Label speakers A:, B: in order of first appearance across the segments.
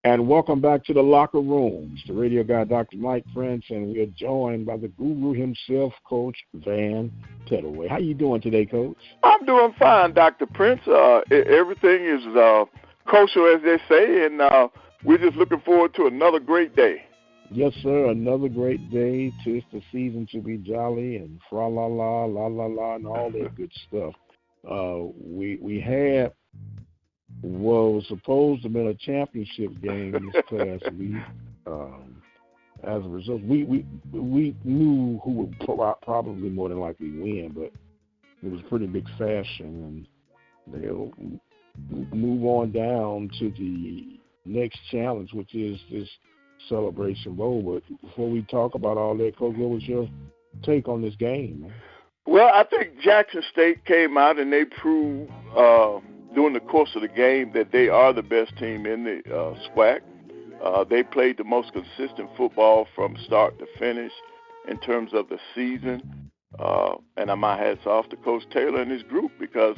A: And welcome back to the Locker Rooms, the radio guy, Dr. Mike Prince, and we are joined by the guru himself, Coach Van Pettaway. How you doing today, Coach?
B: I'm doing fine, Dr. Prince. Everything is kosher, as they say, and we're just looking forward to another great day.
A: Yes, sir, another great day. 'Tis the season to be jolly and fra-la-la, la-la-la, and all that good stuff. We had what was supposed to have been a championship game this past week. As a result, we knew who would probably more than likely win, but it was pretty big fashion, and they'll move on down to the next challenge, which is this Celebration Bowl. But before we talk about all that, Coach, what was your take on this game, man?
B: Well, I think Jackson State came out and they proved during the course of the game that they are the best team in the SWAC. They played the most consistent football from start to finish in terms of the season. And my hat's off to Coach Taylor and his group because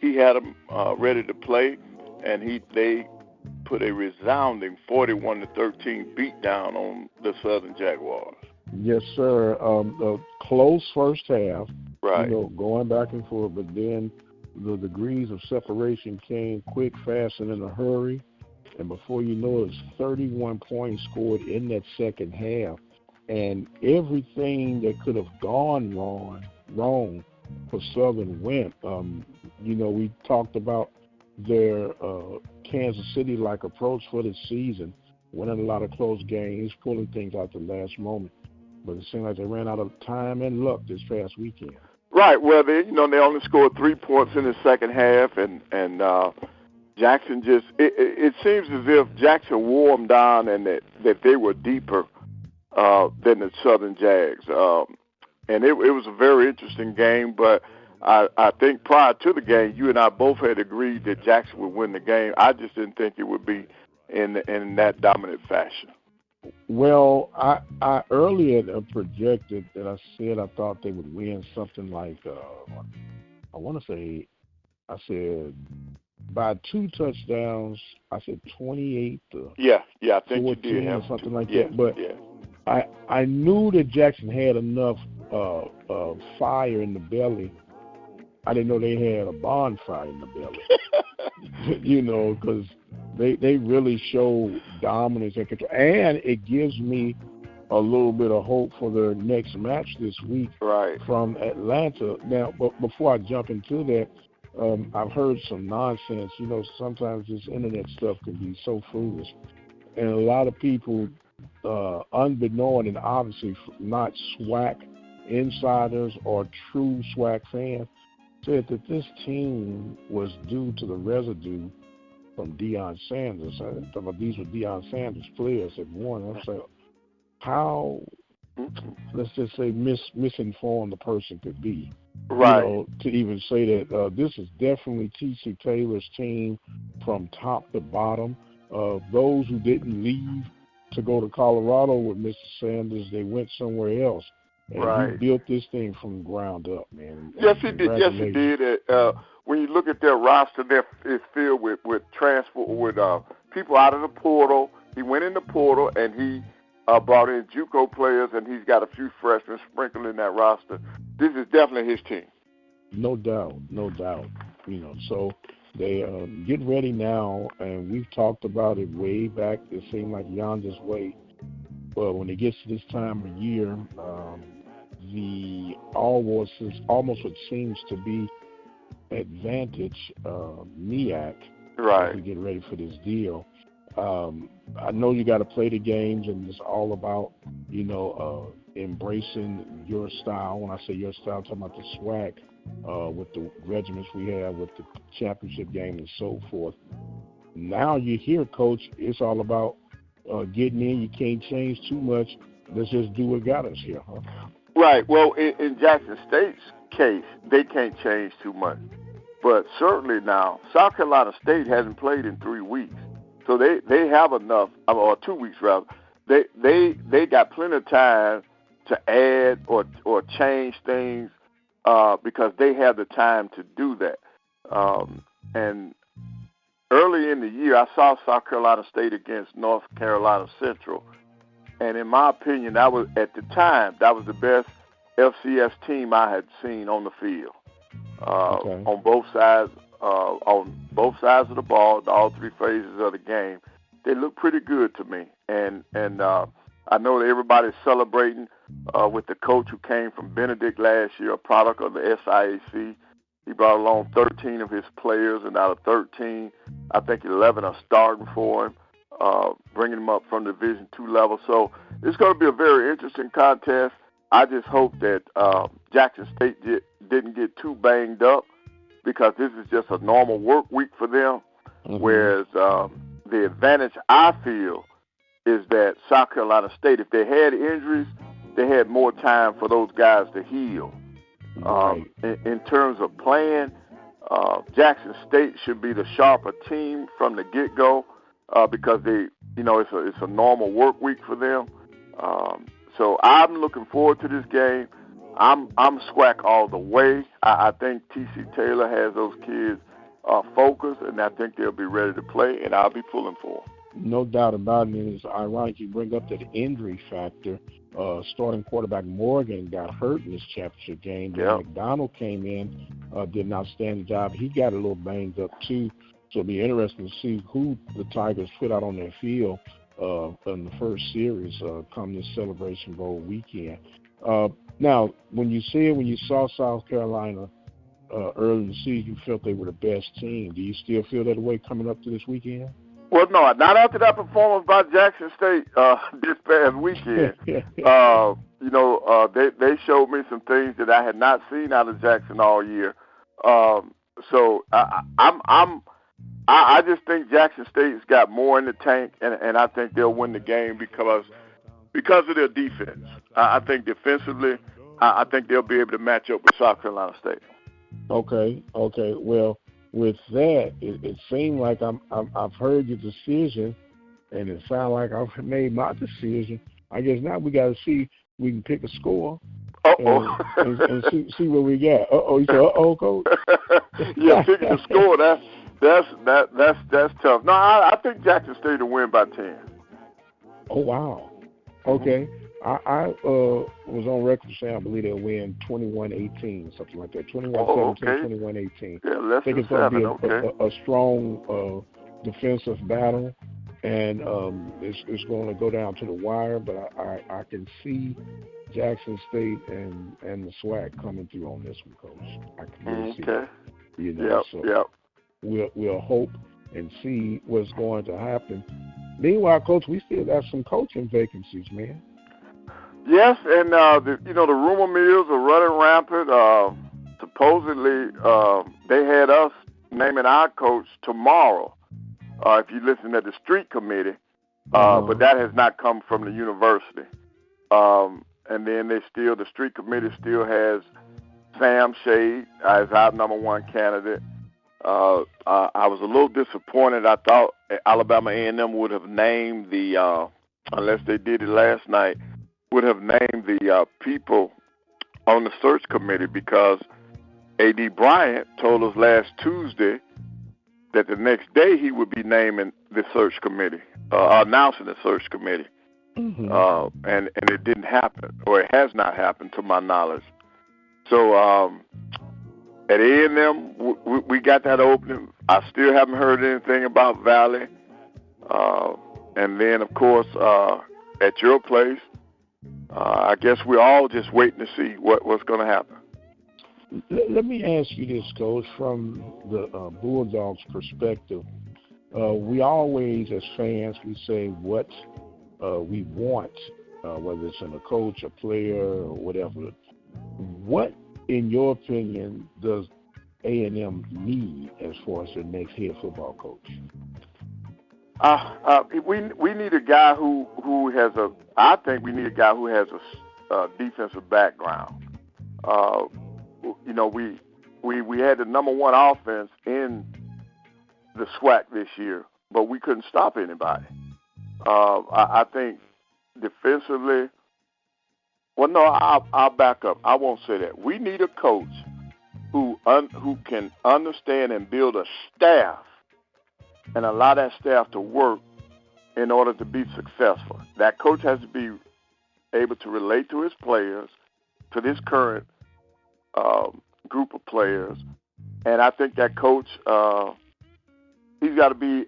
B: he had them ready to play, and they put a resounding 41-13 beat down on the Southern Jaguars.
A: Yes, sir. A close first half,
B: right?
A: Going back and forth, but then the degrees of separation came quick, fast, and in a hurry. And before you know it, 31 points scored in that second half. And everything that could have gone wrong for Southern went. We talked about their Kansas City-like approach for this season, winning a lot of close games, pulling things out the last moment. But it seemed like they ran out of time and luck this past weekend.
B: Right. Well, they only scored 3 points in the second half, and Jackson just it seems as if Jackson wore them down and that they were deeper than the Southern Jags. And it was a very interesting game, but I think prior to the game, you and I both had agreed that Jackson would win the game. I just didn't think it would be in that dominant fashion.
A: Well, I earlier projected that I said I thought they would win something like, I said by 2 touchdowns, I said 28 to
B: yeah, I think
A: 14
B: you did
A: or something like that. But I knew that Jackson had enough fire in the belly. I didn't know they had a bonfire in the belly, because they really show dominance and control. And it gives me a little bit of hope for their next match this week from Atlanta. Now, but before I jump into that, I've heard some nonsense. Sometimes this internet stuff can be so foolish. And a lot of people, unbeknown and obviously not SWAC insiders or true SWAC fans, said that this team was due to the residue from Deion Sanders. I thought these were Deion Sanders players that won. I was like, how, let's just say, misinformed the person could be. To even say that this is definitely T.C. Taylor's team from top to bottom. Those who didn't leave to go to Colorado with Mr. Sanders, they went somewhere else. And he built this thing from the ground up, man.
B: Yes, he did. Yes, he did. When you look at their roster, it's filled with transport, with people out of the portal. He went in the portal, and he brought in JUCO players, and he's got a few freshmen sprinkled in that roster. This is definitely his team.
A: No doubt. So they get ready now, and we've talked about it way back. It seemed like Yonder's way. But when it gets to this time of year, the almost what seems to be advantage MEAC as we get ready for this deal. I know you got to play the games, and it's all about embracing your style. When I say your style, I'm talking about the SWAC with the regiments we have, with the championship game and so forth. Now you're here, Coach. It's all about getting in. You can't change too much. Let's just do what got us here, huh?
B: Right. Well, in Jackson State's case, they can't change too much. But certainly now, South Carolina State hasn't played in 3 weeks. So they have enough, or 2 weeks rather. They got plenty of time to add or change things because they have the time to do that. And early in the year, I saw South Carolina State against North Carolina Central, and in my opinion, that was at the time that was the best FCS team I had seen on the field. On both sides of the ball, all three phases of the game, they look pretty good to me. And I know that everybody's celebrating with the coach who came from Benedict last year, a product of the SIAC. He brought along 13 of his players, and out of 13, I think 11 are starting for him, bringing them up from the Division II level. So it's going to be a very interesting contest. I just hope that Jackson State didn't get too banged up, because this is just a normal work week for them, whereas the advantage I feel is that South Carolina State, if they had injuries, they had more time for those guys to heal. In terms of playing, Jackson State should be the sharper team from the get-go, because it's a normal work week for them. So I'm looking forward to this game. I'm SWAC all the way. I think T.C. Taylor has those kids focused, and I think they'll be ready to play, and I'll be pulling for them.
A: No doubt about it. And it's ironic you bring up that injury factor. Starting quarterback Morgan got hurt in this championship game. Then McDonald came in, did an outstanding job. He got a little banged up too. So it'll be interesting to see who the Tigers put out on their field in the first series come this Celebration Bowl weekend. Now, when you saw South Carolina early in the season, you felt they were the best team. Do you still feel that way coming up to this weekend?
B: Well, no, not after that performance by Jackson State this past weekend. They showed me some things that I had not seen out of Jackson all year. So I just think Jackson State's got more in the tank, and I think they'll win the game because of their defense. I think defensively, I think they'll be able to match up with South Carolina State.
A: Okay. Well, with that, it seemed like I've heard your decision, and it sounds like I've made my decision. I guess now we got to see we can pick a score and see what we got. You said, Coach?
B: Yeah, picking a score, that's tough. No, I think Jackson State will win by 10.
A: Oh, wow. Okay. I was on record saying I believe they'll win 21-18, something like that. 21-17, 21-18.
B: Yeah,
A: I think it's going to be a strong defensive battle, and it's going to go down to the wire. But I can see Jackson State and the SWAC coming through on this one, Coach. I can really see it. We'll hope and see what's going to happen. Meanwhile, Coach, we still got some coaching vacancies, man.
B: Yes, and the rumor mills are running rampant. Supposedly, they had us naming our coach tomorrow. If you listen to the street committee, but that has not come from the university. And then the street committee still has Sam Shade as our number one candidate. I was a little disappointed. I thought Alabama A&M would have named unless they did it last night, would have named the people on the search committee, because A.D. Bryant told us last Tuesday that the next day he would be naming the search committee, announcing the search committee. And it didn't happen, or it has not happened to my knowledge. So at A&M, we got that opening. I still haven't heard anything about Valley. And then, of course, at your place, I guess we're all just waiting to see what's going to happen.
A: Let me ask you this, Coach, from the Bulldogs' perspective. We always, as fans, we say what we want, whether it's in a coach, a player, or whatever. What, in your opinion, does A&M need as far as their next head football coach?
B: We need a guy who has I think we need a guy who has a defensive background. We had the number one offense in the SWAC this year, but we couldn't stop anybody. I think defensively, well, no, I'll back up. I won't say that. We need a coach who can understand and build a staff and allow that staff to work in order to be successful. That coach has to be able to relate to his players, to this current group of players, and I think that coach, he's got to be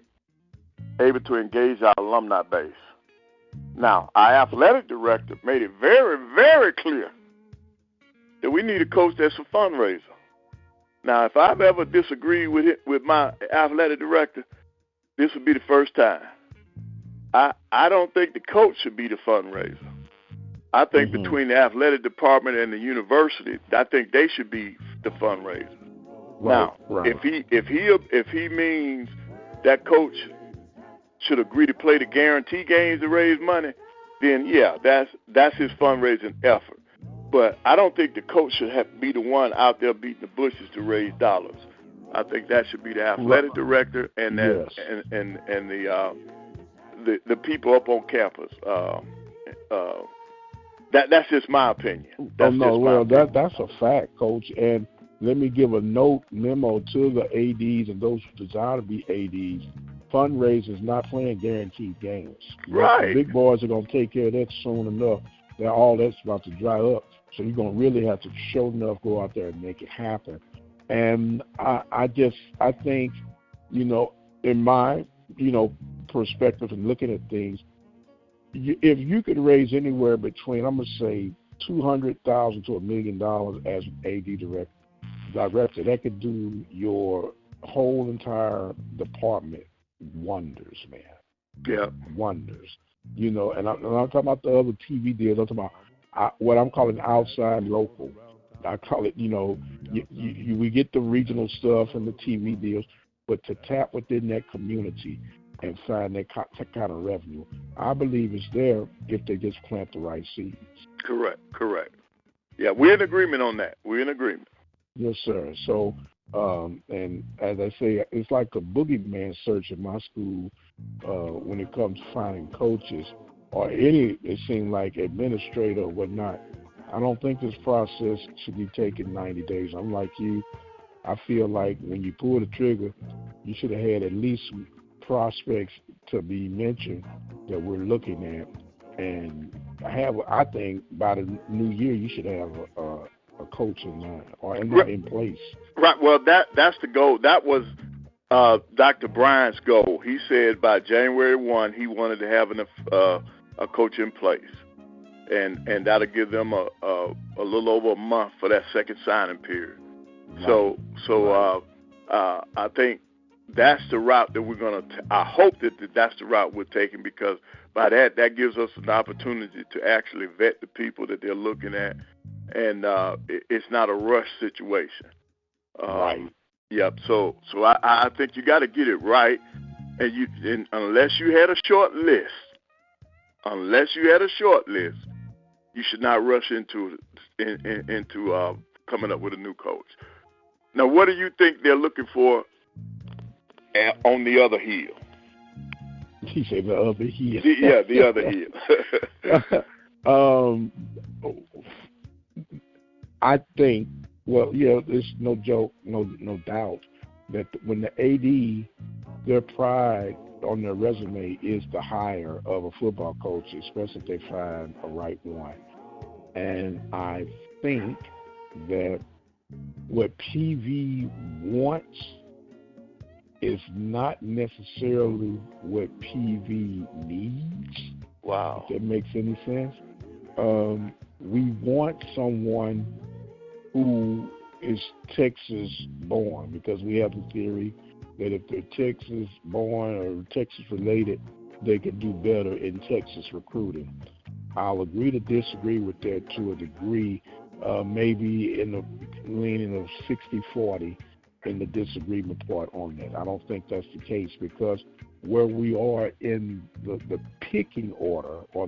B: able to engage our alumni base. Now, our athletic director made it very, very clear that we need a coach that's a fundraiser. Now, if I've ever disagreed with my athletic director, this would be the first time. I don't think the coach should be the fundraiser. I think between the athletic department and the university, I think they should be the fundraiser. Now, if he means that coach should agree to play the guarantee games to raise money, then yeah, that's his fundraising effort. But I don't think the coach should be the one out there beating the bushes to raise dollars. I think that should be the athletic director and the people up on campus. That's just my opinion.
A: That's a fact, Coach. And let me give a memo to the ADs and those who desire to be ADs. Fundraisers not playing guaranteed games.
B: Right.
A: The big boys are going to take care of that soon enough. All that's about to dry up. So you're going to really have to show enough, go out there and make it happen. And I think, in my, perspective and looking at things, if you could raise anywhere between, I'm going to say, $200,000 to $1 million as an AD director, that could do your whole entire department wonders, man.
B: Yeah.
A: Wonders. And I'm talking about the other TV deals. I'm talking about what I'm calling outside local. I call it, we get the regional stuff and the TV deals, but to tap within that community and find that kind of revenue, I believe it's there if they just plant the right seeds.
B: Correct. Yeah, we're in agreement on that. We're in agreement.
A: Yes, sir. So, and as I say, it's like a boogeyman search in my school when it comes to finding coaches or it seems like administrator or whatnot. I don't think this process should be taking 90 days. I'm like you. I feel like when you pull the trigger, you should have had at least prospects to be mentioned that we're looking at. And I think by the new year, you should have a coach in mind or in place. Right.
B: Well, that's the goal. That was Dr. Bryant's goal. He said by January 1, he wanted to have a coach in place. And that'll give them a little over a month for that second signing period. Right. So I think that's the route that we're going to I hope that's the route we're taking, because by that gives us an opportunity to actually vet the people that they're looking at, and it's not a rush situation.
A: Right.
B: Yep. So I think you got to get it right, and unless you had a short list, you should not rush into coming up with a new coach. Now, what do you think they're looking for on the other heel?
A: He said the other heel.
B: The other heel.
A: I think, there's no joke, no doubt that when the AD, their pride on their resume is the hire of a football coach, especially if they find a right one. And I think that what PV wants is not necessarily what PV needs.
B: Wow.
A: If that makes any sense. We want someone who is Texas born, because we have the theory that if they're Texas born or Texas related, they can do better in Texas recruiting. I'll agree to disagree with that to a degree, maybe in the leaning of 60-40 in the disagreement part on that. I don't think that's the case, because where we are in the pecking order for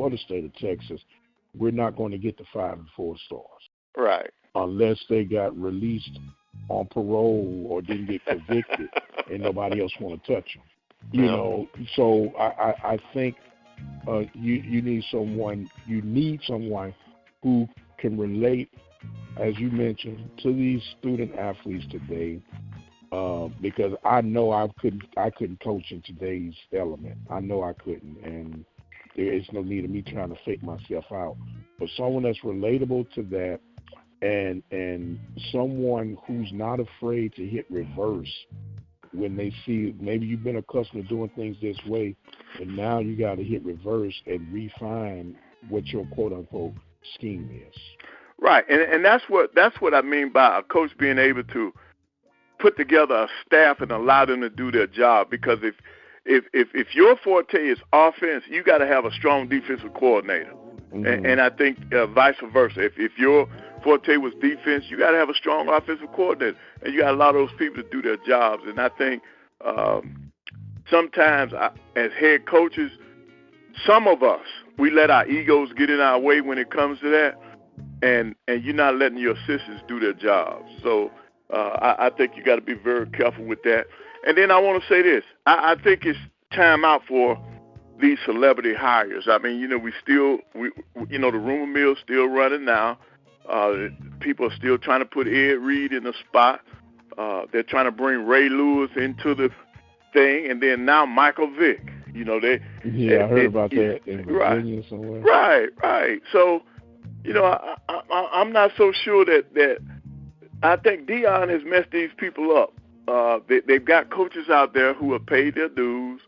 A: the state of Texas, we're not going to get the 5 and 4 stars.
B: Right.
A: Unless they got released on parole or didn't get convicted and nobody else want to touch them. So I think you need someone who can relate, as you mentioned, to these student athletes today, because I know I couldn't coach in today's element. I know I couldn't, and there is no need of me trying to fake myself out. But someone that's relatable to that, and someone who's not afraid to hit reverse when they see maybe you've been accustomed to doing things this way, and now you got to hit reverse and refine what your quote unquote scheme is.
B: Right, and that's what I mean by a coach being able to put together a staff and allow them to do their job. Because if your forte is offense, you got to have a strong defensive coordinator, and I think vice versa. If your forte was defense, you got to have a strong offensive coordinator, and you got to allow those people to do their jobs. And I think sometimes as head coaches, some of us, we let our egos get in our way when it comes to that, and you're not letting your assistants do their jobs. So I think you got to be very careful with that. And then I want to say this. I think it's time out for these celebrity hires. I mean, the rumor mill's still running now. People are still trying to put Ed Reed in the spot. They're trying to bring Ray Lewis into the thing, and then now Michael Vick.
A: I heard about that in Virginia somewhere.
B: Right. So, I'm not so sure that I think Deion has messed these people up. They've got coaches out there who have paid their dues,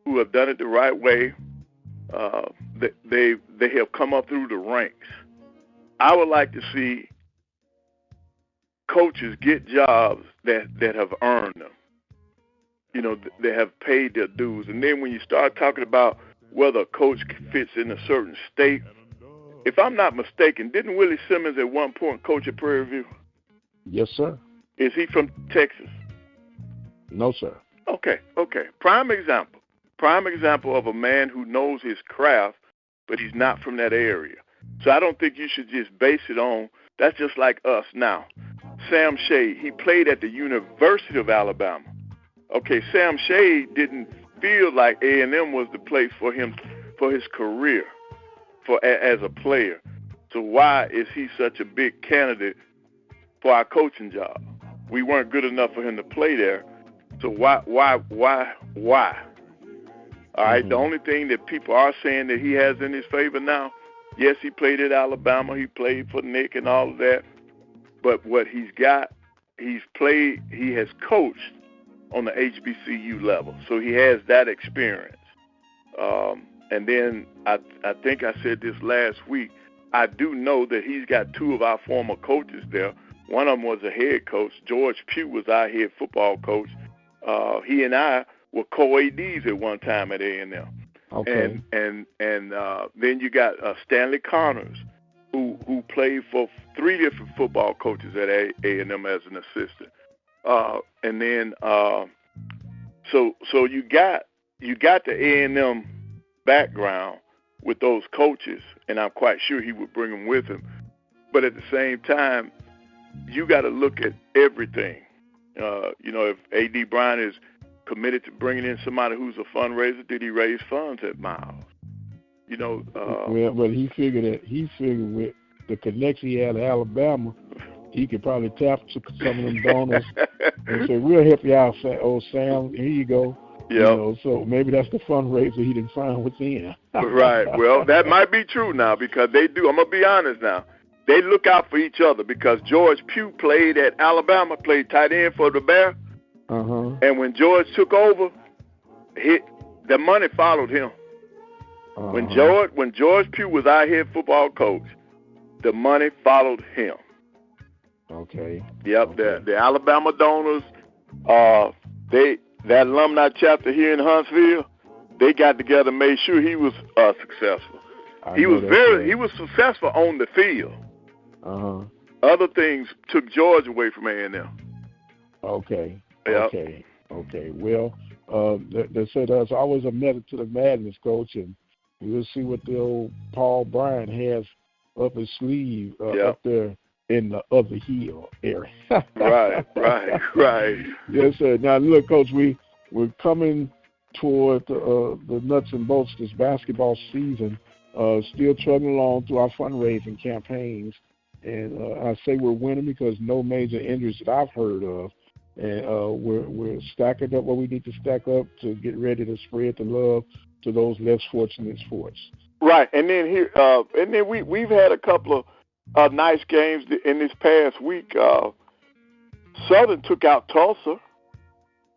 B: who have done it the right way. They have come up through the ranks. I would like to see coaches get jobs that have earned them. They have paid their dues. And then when you start talking about whether a coach fits in a certain state, if I'm not mistaken, didn't Willie Simmons at one point coach at Prairie View?
A: Yes, sir.
B: Is he from Texas?
A: No, sir.
B: Okay. Prime example of a man who knows his craft, but he's not from that area. So I don't think you should just base it on, that's just like us now. Sam Shade, he played at the University of Alabama. Okay, Sam Shade didn't feel like A&M was the place for him, for his career, as a player. So why is he such a big candidate for our coaching job? We weren't good enough for him to play there. So why? All right, the only thing that people are saying that he has in his favor now, yes, he played at Alabama, he played for Nick and all of that, but what he's got, he has coached on the HBCU level, so he has that experience. And then I think I said this last week, I do know that he's got two of our former coaches there. One of them was a head coach. George Pugh was our head football coach. He and I were co-ADs at one time at A&M.
A: Okay.
B: And then you got Stanley Connors, who played for three different football coaches at A&M as an assistant. And then so you got the A&M background with those coaches, and I'm quite sure he would bring them with him. But at the same time, you got to look at everything. If A.D. Bryant is committed to bringing in somebody who's a fundraiser, did he raise funds at Miles?
A: Well, he figured with the connection he had to Alabama, he could probably tap some of them donors and say, "We'll help you out, old Sam. Here you go."
B: Yeah.
A: So maybe that's the fundraiser he didn't find within.
B: Right. Well, that might be true now, because they do. I'm gonna be honest now. They look out for each other, because George Pugh played at Alabama, played tight end for the Bears. And when George took over, the money followed him. When George Pugh was our head football coach, the money followed him.
A: Okay.
B: Yep.
A: Okay.
B: The Alabama donors, that alumni chapter here in Huntsville, they got together and made sure he was successful. He was successful on the field. Other things took George away from A&M.
A: Okay.
B: Yep.
A: Okay. Well, they said there's always a method to the madness, Coach, and we'll see what the old Paul Bryant has up his sleeve up there in the other heel area. Right. Yes, sir. Now, look, Coach, we're coming toward the nuts and bolts of this basketball season, still chugging along through our fundraising campaigns. And I say we're winning because no major injuries that I've heard of. and we're stacking up what we need to stack up to get ready to spread the love to those less fortunate sports.
B: Right, and then we've had a couple of nice games in this past week. Southern took out Tulsa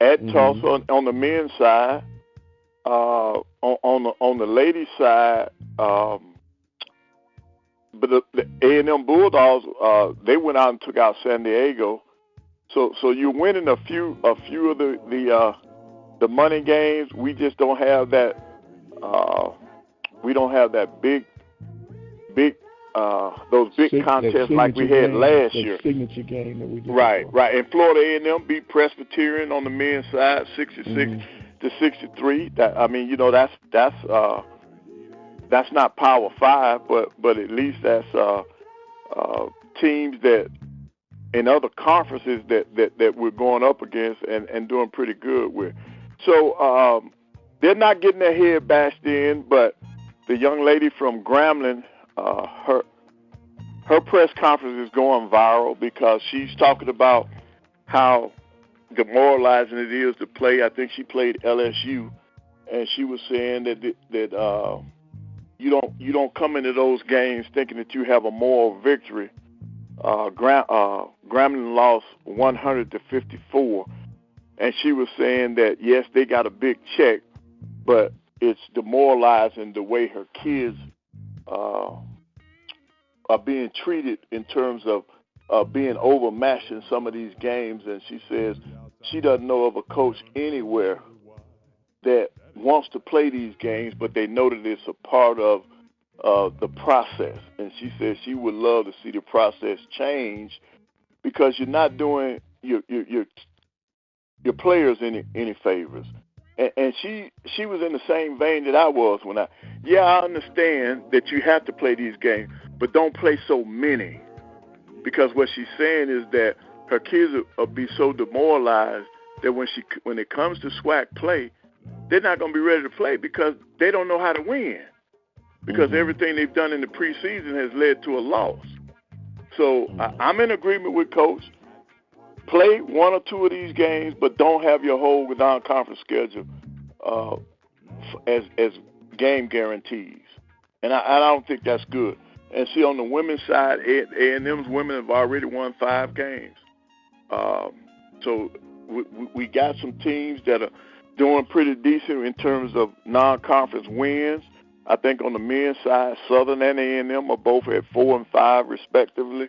B: at Tulsa on the men's side. On the ladies' side, but the A&M Bulldogs they went out and took out San Diego. So you're winning a few of the money games. We just don't have that. We don't have that big those big contests like we had last year.
A: Signature game that we did.
B: Right. And Florida A&M beat Presbyterian on the men's side, 66 to 63. That's not Power 5, but at least that's teams that in other conferences that we're going up against and doing pretty good with. So they're not getting their head bashed in, but the young lady from Grambling, her press conference is going viral because she's talking about how demoralizing it is to play. I think she played LSU, and she was saying that you don't come into those games thinking that you have a moral victory. Grambling lost 100-54, and she was saying that yes, they got a big check, but it's demoralizing the way her kids are being treated in terms of being overmatched in some of these games. And she says she doesn't know of a coach anywhere that wants to play these games, but they know that it's a part of the process. And she says she would love to see the process change because you're not doing your players any favors. And she was in the same vein that I was when I understand that you have to play these games, but don't play so many. Because what she's saying is that her kids will be so demoralized that when it comes to SWAC play, they're not going to be ready to play because they don't know how to win. Because everything they've done in the preseason has led to a loss. So I'm in agreement with Coach. Play one or two of these games, but don't have your whole non-conference schedule as game guarantees. And I don't think that's good. And see, on the women's side, A&M's women have already won 5 games. So we got some teams that are doing pretty decent in terms of non-conference wins. I think on the men's side, Southern and A&M are both at 4 and 5 respectively,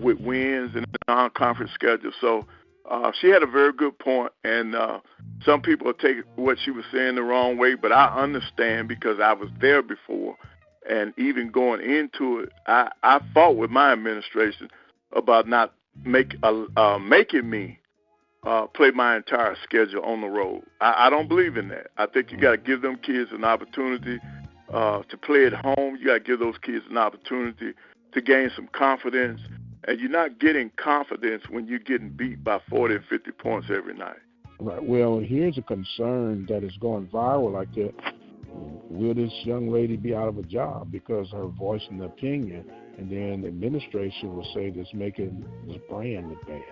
B: with wins in the non-conference schedule. So she had a very good point, and some people will take what she was saying the wrong way, but I understand because I was there before. And even going into it, I fought with my administration about not making me play my entire schedule on the road. I don't believe in that. I think you got to give them kids an opportunity to play at home. You got to give those kids an opportunity to gain some confidence. And you're not getting confidence when you're getting beat by 40 and 50 points every night.
A: Right. Well, here's a concern that is going viral like that. Will this young lady be out of a job because her voice and opinion, and then the administration will say this making this brand look bad?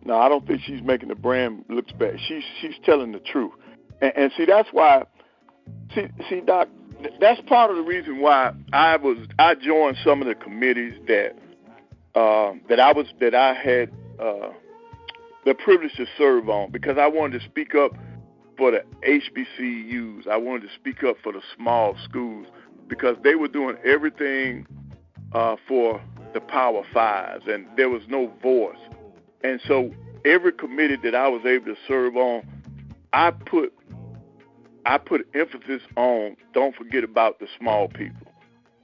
B: No, I don't think she's making the brand look bad. She's telling the truth, and see that's why. See, Doc, that's part of the reason why I joined some of the committees that I had the privilege to serve on because I wanted to speak up for the HBCUs. I wanted to speak up for the small schools because they were doing everything for the Power Fives, and there was no voice. And so every committee that I was able to serve on, I put emphasis on don't forget about the small people.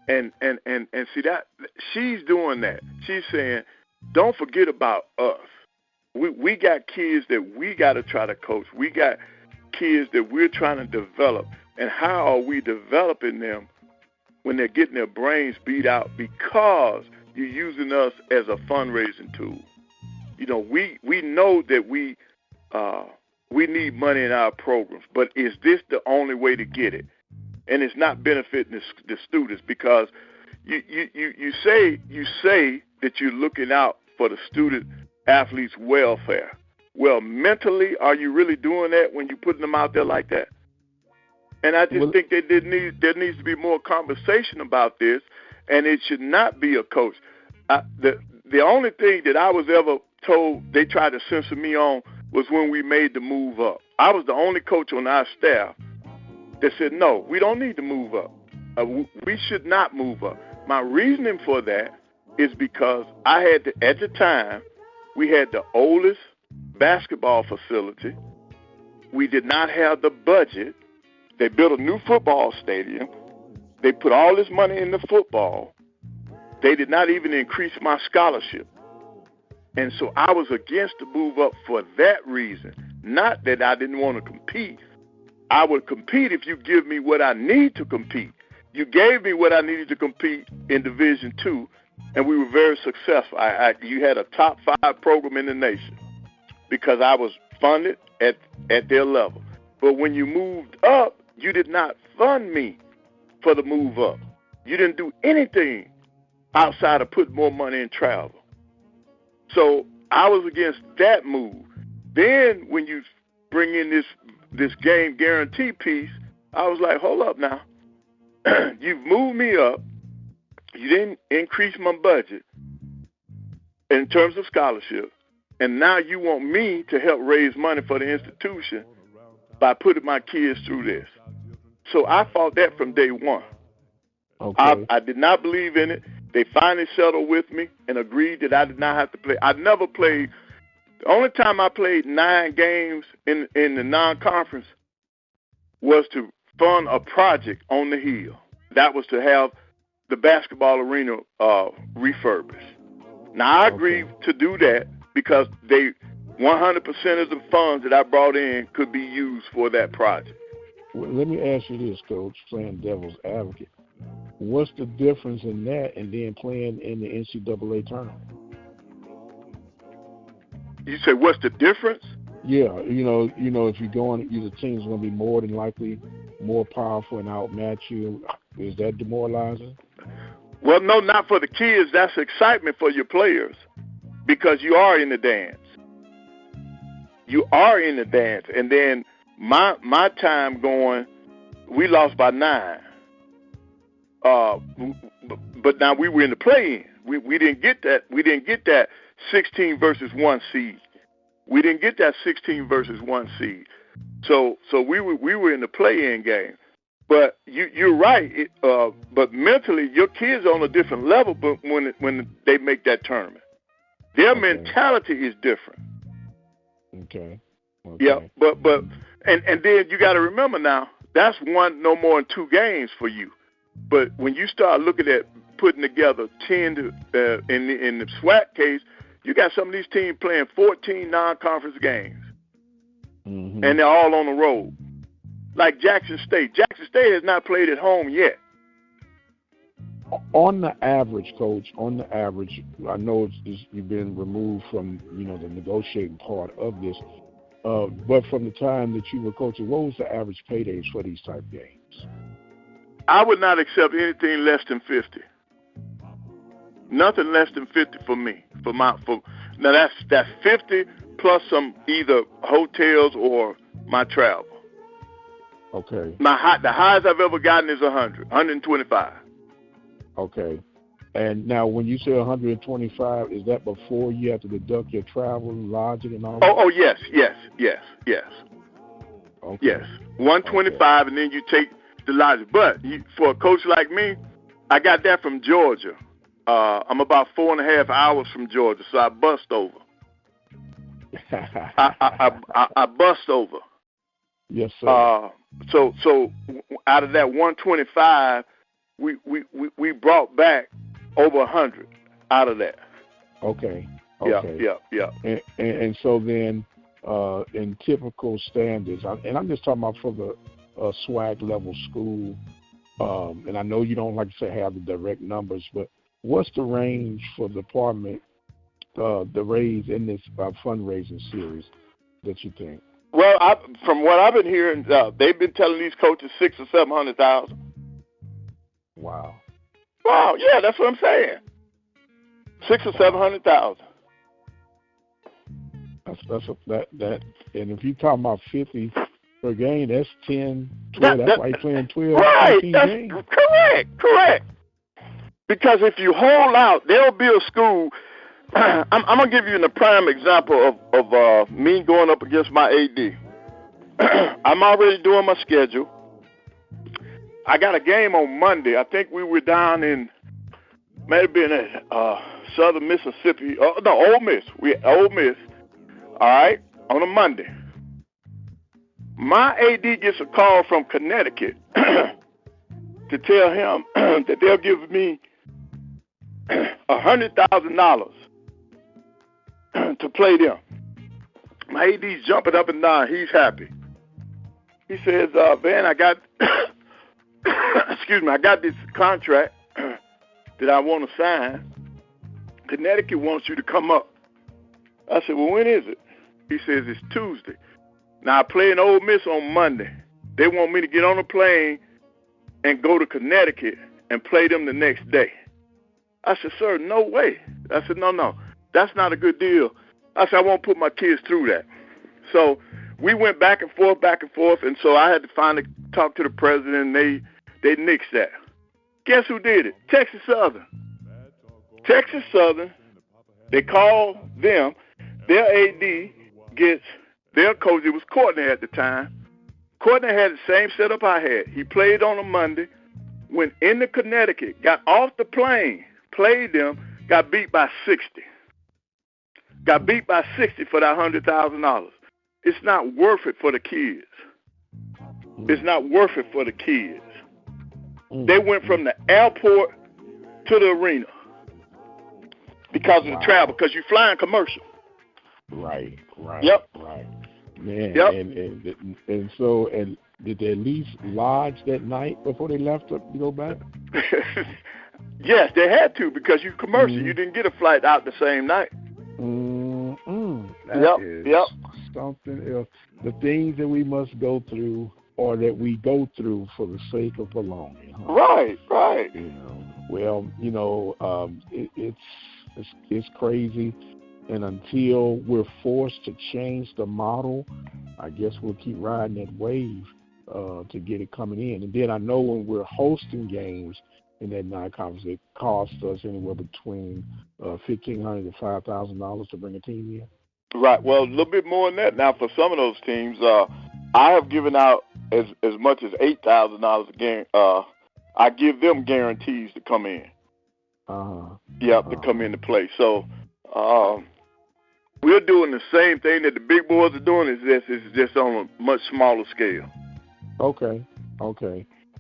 B: And see that she's doing that. She's saying don't forget about us. We got kids that we got to try to coach. We got kids that we're trying to develop, and how are we developing them when they're getting their brains beat out because you're using us as a fundraising tool? You know, we know that we need money in our programs, but is this the only way to get it? And it's not benefiting the students because you say that you're looking out for the student athletes' welfare, well, mentally, are you really doing that when you're putting them out there like that? And I just think that there needs to be more conversation about this, and it should not be a coach. The only thing that I was ever told they tried to censor me on was when we made the move up. I was the only coach on our staff that said, no, we don't need to move up. We should not move up. My reasoning for that is because at the time, we had the oldest basketball facility. We did not have the budget. They built a new football stadium. They put all this money into football. They did not even increase my scholarship. And so I was against the move up for that reason. Not that I didn't want to compete. I would compete if you give me what I need to compete. You gave me what I needed to compete in Division II, and we were very successful. You had a top 5 program in the nation because I was funded at their level. But when you moved up, you did not fund me for the move up. You didn't do anything outside of putting more money in travel. So I was against that move. Then when you bring in this game guarantee piece, I was like, hold up now. You've moved me up. You didn't increase my budget in terms of scholarship. And now you want me to help raise money for the institution by putting my kids through this. So I fought that from day one.
A: Okay.
B: I did not believe in it. They finally settled with me and agreed that I did not have to play. I never played. The only time I played 9 games in the non-conference was to fund a project on the Hill. That was to have the basketball arena refurbished. Now, I agreed to do that because 100% of the funds that I brought in could be used for that project.
A: Well, let me ask you this, Coach, playing devil's advocate. What's the difference in that and then playing in the NCAA tournament?
B: You say, what's the difference?
A: Yeah, you know, if you're going, the team's going to be more than likely more powerful and outmatch you. Is that demoralizing?
B: Well, no, not for the kids. That's excitement for your players because you are in the dance. You are in the dance. And then my time going, we lost by 9. But now we were in the play-in. We didn't get that. We didn't get that 16 versus 1 seed. We didn't get that 16 versus 1 seed. So we were in the play-in game. But you're right. But mentally, your kids are on a different level. But when they make that tournament, their mentality is different.
A: Okay.
B: Yeah. But and then you got to remember now that's no more than 2 games for you. But when you start looking at putting together 10 in the SWAC case, you got some of these teams playing 14 non-conference games, and they're all on the road. Like Jackson State. Jackson State has not played at home yet.
A: On the average, Coach, I know you've been removed from the negotiating part of this, but from the time that you were coaching, what was the average paydays for these type games?
B: I would not accept anything less than 50. Nothing less than 50 for me. Now that's 50 plus some either hotels or my travel.
A: Okay.
B: The highest I've ever gotten is 125.
A: Okay. And now when you say 125, is that before you have to deduct your travel, lodging, and all that?
B: Oh yes.
A: Okay.
B: Yes. 125, and then you take the lodging. But for a coach like me, I got that from Georgia. I'm about 4.5 hours from Georgia, so I bust over. I bust over.
A: Yes, sir.
B: So out of that 125, we brought back over 100 out of that.
A: Okay.
B: Yeah.
A: And so then, in typical standards, and I'm just talking about for the SWAC level school, and I know you don't like to say have the direct numbers, but what's the range for the department, the raise in this fundraising series that you think?
B: Well, from what I've been hearing, they've been telling these coaches $600,000 or $700,000.
A: Wow.
B: Yeah, that's what I'm saying. $600,000 or $700,000.
A: That. And if you're talking about 50 per game, that's 10, 12. That's why you're playing 12,
B: right,
A: 15 games.
B: Correct. Because if you hold out, there'll be a school. I'm gonna give you a prime example of me going up against my AD. I'm already doing my schedule. I got a game on Monday. I think we were down in, may have been at Southern Mississippi. Ole Miss. Ole Miss. All right, on a Monday. My AD gets a call from Connecticut to tell him that they'll give me $100,000 to play them. My AD's jumping up and down. He's happy. He says, "Van, I got, I got this contract that I want to sign. Connecticut wants you to come up." I said, "Well, when is it?" He says, "It's Tuesday." Now, I play in Ole Miss on Monday. They want me to get on a plane and go to Connecticut and play them the next day. I said, "Sir, no way." I said, no, that's not a good deal. I said, "I won't put my kids through that." So we went back and forth, and so I had to finally talk to the president, and they nixed that. Guess who did it? Texas Southern. Texas Southern, they called them. Their AD gets their coach. It was Courtney at the time. Courtney had the same setup I had. He played on a Monday, went into Connecticut, got off the plane, played them, got beat by 60. Got beat by 60 for that $100,000. It's not worth it for the kids. It's not worth it for the kids. They went from the airport to the arena because of the travel, because you're flying commercial.
A: Right.
B: Yep.
A: Right. Man.
B: Yep.
A: And so did they at least lodge that night before they left to go back?
B: Yes, they had to, because you commercial. You didn't get a flight out the same night.
A: That is something else. The things that we must go through, or that we go through for the sake of belonging. Huh?
B: Right.
A: It's crazy, and until we're forced to change the model, I guess we'll keep riding that wave to get it coming in. And then I know when we're hosting games in that non-conference, it costs us anywhere between $1,500 to $5,000 to bring a team in.
B: Right. Well, a little bit more than that. Now, for some of those teams, I have given out as much as $8,000 a game. I give them guarantees to come in. To come in to play. So we're doing the same thing that the big boys are doing. It's just on a much smaller scale.
A: Okay.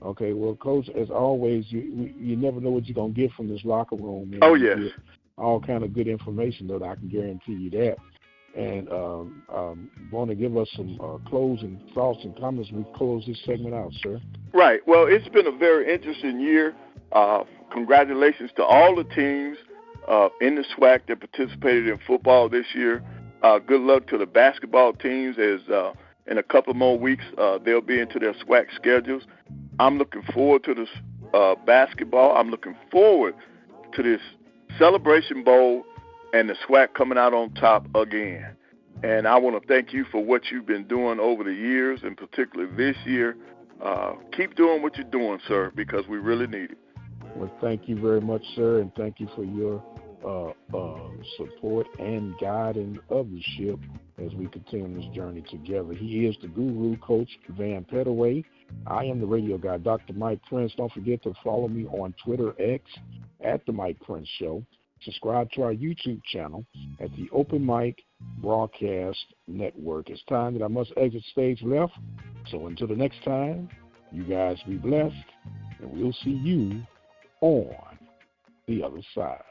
A: Well, Coach, as always, you never know what you're gonna get from this locker room.
B: Oh yes.
A: All kind of good information, though. I can guarantee you that. And want to give us some closing thoughts and comments as we close this segment out, sir. Right.
B: Well, it's been a very interesting year. Congratulations to all the teams in the SWAC that participated in football this year. Good luck to the basketball teams, as in a couple more weeks they'll be into their SWAC schedules. I'm looking forward to this basketball. I'm looking forward to this Celebration Bowl and the SWAC coming out on top again. And I want to thank you for what you've been doing over the years, and particularly this year. Keep doing what you're doing, sir, because we really need it.
A: Well, thank you very much, sir, and thank you for your support and guiding of the ship as we continue this journey together. He is the guru, Coach Van Pettaway. I am the radio guy, Dr. Mike Prince. Don't forget to follow me on Twitter X at The Mike Prince Show. Subscribe to our YouTube channel at the Open Mic Broadcast Network. It's time that I must exit stage left. So until the next time, you guys be blessed, and we'll see you on the other side.